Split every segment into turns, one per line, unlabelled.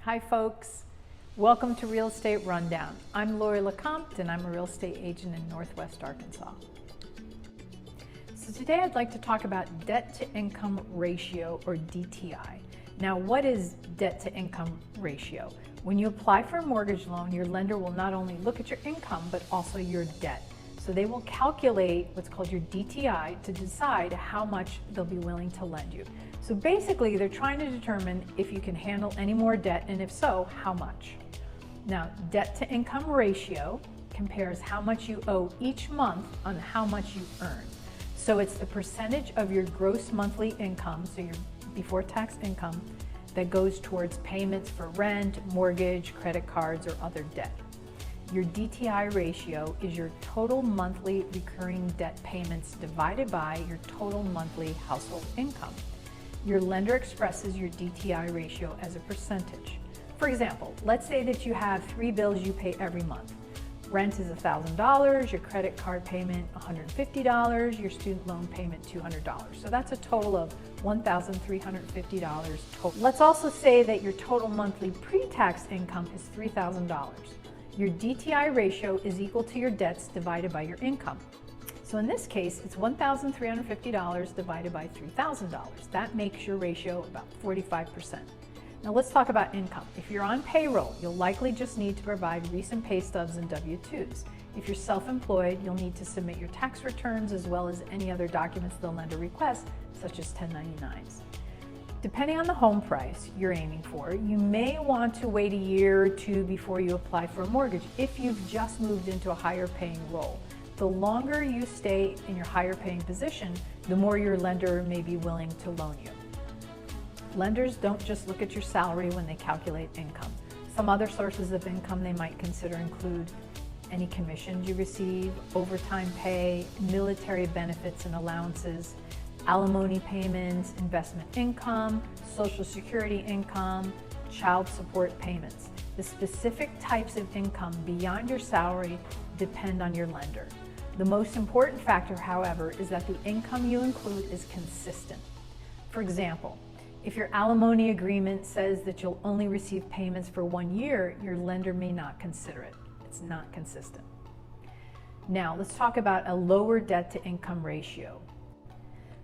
Hi folks, welcome to Real Estate Rundown. I'm Lori LeCompte and I'm a real estate agent in Northwest Arkansas. So today I'd like to talk about debt to income ratio, or DTI. Now, what is debt to income ratio? When you apply for a mortgage loan, your lender will not only look at your income but also your debt. So they will calculate what's called your DTI to decide how much they'll be willing to lend you. So basically, they're trying to determine if you can handle any more debt, and if so, how much. Now, debt to income ratio compares how much you owe each month on how much you earn. So it's the percentage of your gross monthly income, so your before tax income, that goes towards payments for rent, mortgage, credit cards, or other debt. Your DTI ratio is your total monthly recurring debt payments divided by your total monthly household income. Your lender expresses your DTI ratio as a percentage. For example, let's say that you have 3 bills you pay every month. Rent is $1,000, your credit card payment $150, your student loan payment $200. So that's a total of $1,350 total. Let's also say that your total monthly pre-tax income is $3,000. Your DTI ratio is equal to your debts divided by your income. So in this case, it's $1,350 divided by $3,000. That makes your ratio about 45%. Now let's talk about income. If you're on payroll, you'll likely just need to provide recent pay stubs and W-2s. If you're self-employed, you'll need to submit your tax returns as well as any other documents the lender requests, such as 1099s. Depending on the home price you're aiming for, you may want to wait a year or two before you apply for a mortgage if you've just moved into a higher paying role. The longer you stay in your higher paying position, the more your lender may be willing to loan you. Lenders don't just look at your salary when they calculate income. Some other sources of income they might consider include any commissions you receive, overtime pay, military benefits and allowances, alimony payments, investment income, Social Security income, child support payments. The specific types of income beyond your salary depend on your lender. The most important factor, however, is that the income you include is consistent. For example, if your alimony agreement says that you'll only receive payments for 1 year, your lender may not consider it. It's not consistent. Now, let's talk about a lower debt to income ratio.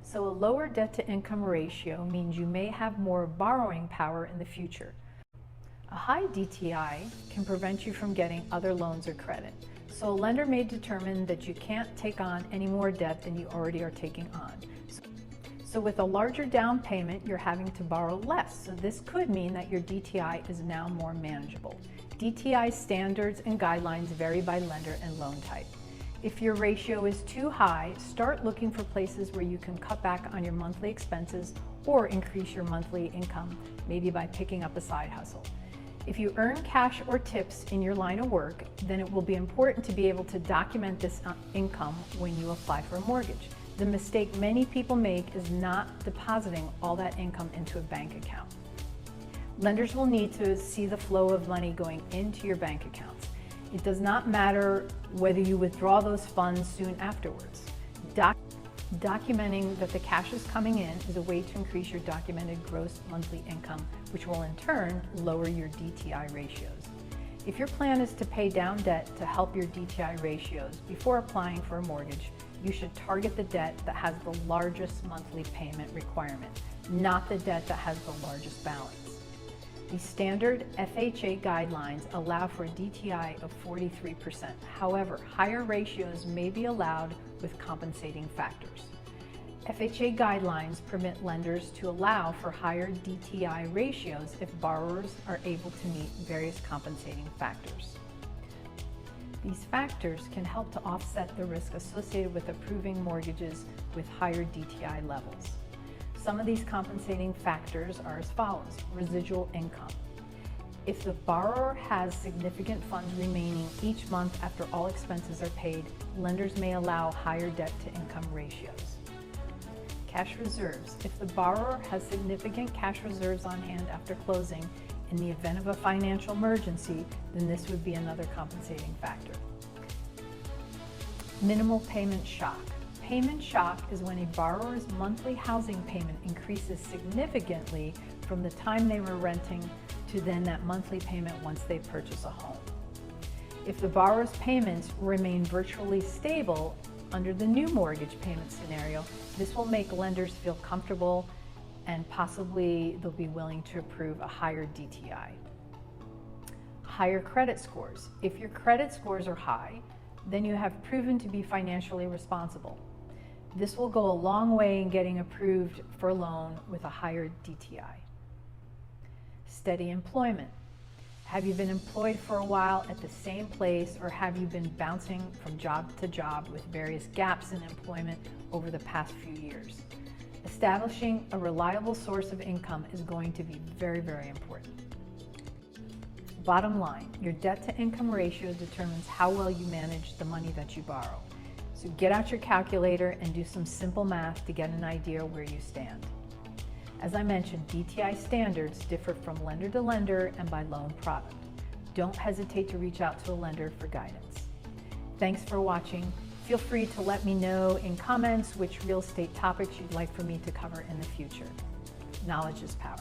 So a lower debt to income ratio means you may have more borrowing power in the future. A high DTI can prevent you from getting other loans or credit. So a lender may determine that you can't take on any more debt than you already are taking on. So with a larger down payment, you're having to borrow less. So this could mean that your DTI is now more manageable. DTI standards and guidelines vary by lender and loan type. If your ratio is too high, start looking for places where you can cut back on your monthly expenses or increase your monthly income, maybe by picking up a side hustle. If you earn cash or tips in your line of work, then it will be important to be able to document this income when you apply for a mortgage. The mistake many people make is not depositing all that income into a bank account. Lenders will need to see the flow of money going into your bank accounts. It does not matter whether you withdraw those funds soon afterwards. Documenting that the cash is coming in is a way to increase your documented gross monthly income, which will in turn lower your DTI ratios. If your plan is to pay down debt to help your DTI ratios before applying for a mortgage, you should target the debt that has the largest monthly payment requirement, not the debt that has the largest balance. The standard FHA guidelines allow for a DTI of 43%. However, higher ratios may be allowed with compensating factors. FHA guidelines permit lenders to allow for higher DTI ratios if borrowers are able to meet various compensating factors. These factors can help to offset the risk associated with approving mortgages with higher DTI levels. Some of these compensating factors are as follows: residual income. If the borrower has significant funds remaining each month after all expenses are paid, lenders may allow higher debt to income ratios. Cash reserves. If the borrower has significant cash reserves on hand after closing, in the event of a financial emergency, then this would be another compensating factor. Minimal payment shock. Payment shock is when a borrower's monthly housing payment increases significantly from the time they were renting to to then that monthly payment once they purchase a home. If the borrower's payments remain virtually stable under the new mortgage payment scenario, this will make lenders feel comfortable and possibly they'll be willing to approve a higher DTI. Higher credit scores. If your credit scores are high, then you have proven to be financially responsible. This will go a long way in getting approved for a loan with a higher DTI. Steady employment. Have you been employed for a while at the same place, or have you been bouncing from job to job with various gaps in employment over the past few years? Establishing a reliable source of income is going to be very, very important. Bottom line, your debt-to-income ratio determines how well you manage the money that you borrow. So get out your calculator and do some simple math to get an idea where you stand. As I mentioned, DTI standards differ from lender to lender and by loan product. Don't hesitate to reach out to a lender for guidance. Thanks for watching. Feel free to let me know in comments which real estate topics you'd like for me to cover in the future. Knowledge is power.